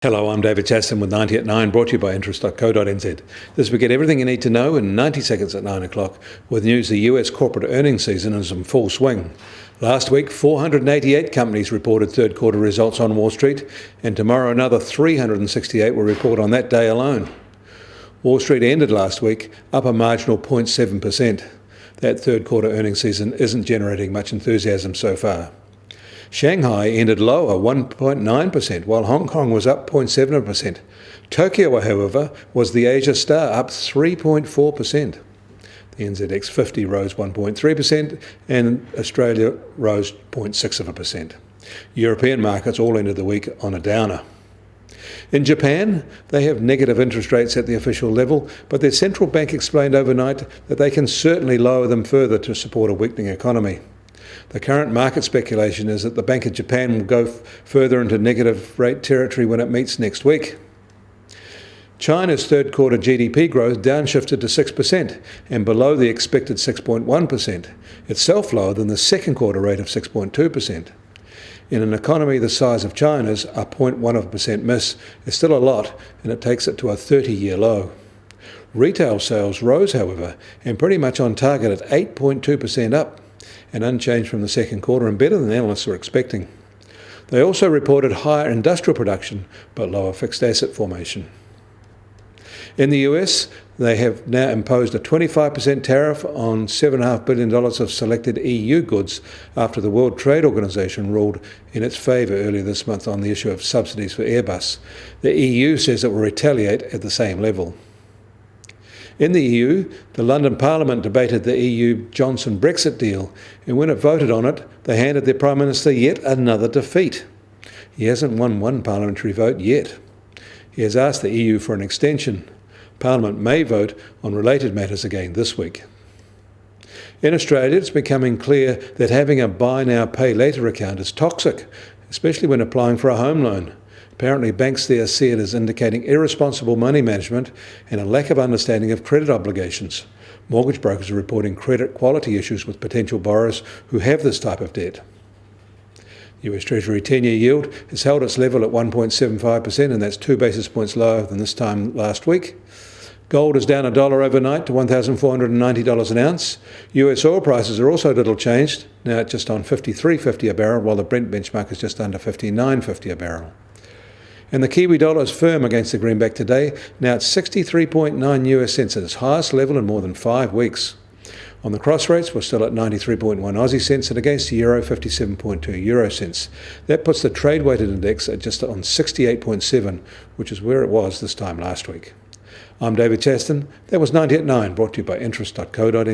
Hello, I'm David Chaston with 90 at 9, brought to you by interest.co.nz. This week, get everything you need to know in 90 seconds at 9 o'clock, with news the US corporate earnings season is in full swing. Last week, 488 companies reported third quarter results on Wall Street, and tomorrow another 368 will report on that day alone. Wall Street ended last week up a marginal 0.7%. That third quarter earnings season isn't generating much enthusiasm so far. Shanghai ended lower, 1.9%, while Hong Kong was up 0.7%. Tokyo, however, was the Asia star, up 3.4%. The NZX 50 rose 1.3%, and Australia rose 0.6%. European markets all ended the week on a downer. In Japan, they have negative interest rates at the official level, but their central bank explained overnight that they can certainly lower them further to support a weakening economy. The current market speculation is that the Bank of Japan will go further into negative rate territory when it meets next week. China's third quarter GDP growth downshifted to 6% and below the expected 6.1%, itself lower than the second quarter rate of 6.2%. In an economy the size of China's, a 0.1% miss is still a lot, and it takes it to a 30-year low. Retail sales rose, however, and pretty much on target at 8.2% up, and unchanged from the second quarter and better than analysts were expecting. They also reported higher industrial production but lower fixed asset formation. In the US, they have now imposed a 25% tariff on $7.5 billion of selected EU goods after the World Trade Organization ruled in its favour earlier this month on the issue of subsidies for Airbus. The EU says it will retaliate at the same level. In the EU, the London Parliament debated the EU Johnson Brexit deal, and when it voted on it, they handed their Prime Minister yet another defeat. He hasn't won one parliamentary vote yet. He has asked the EU for an extension. Parliament may vote on related matters again this week. In Australia, it's becoming clear that having a buy now, pay later account is toxic, especially when applying for a home loan. Apparently, banks there see it as indicating irresponsible money management and a lack of understanding of credit obligations. Mortgage brokers are reporting credit quality issues with potential borrowers who have this type of debt. US Treasury 10-year yield has held its level at 1.75%, and that's 2 basis points lower than this time last week. Gold is down $1 overnight to $1,490 an ounce. US oil prices are also little changed, now at just on $53.50 a barrel, while the Brent benchmark is just under $59.50 a barrel. And the Kiwi dollar is firm against the greenback today, now at 63.9 US cents, at its highest level in more than 5 weeks. On the cross rates, we're still at 93.1 Aussie cents, and against the euro, 57.2 euro cents. That puts the trade-weighted index at just on 68.7, which is where it was this time last week. I'm David Chaston. That was 90 at 9, brought to you by interest.co.nz.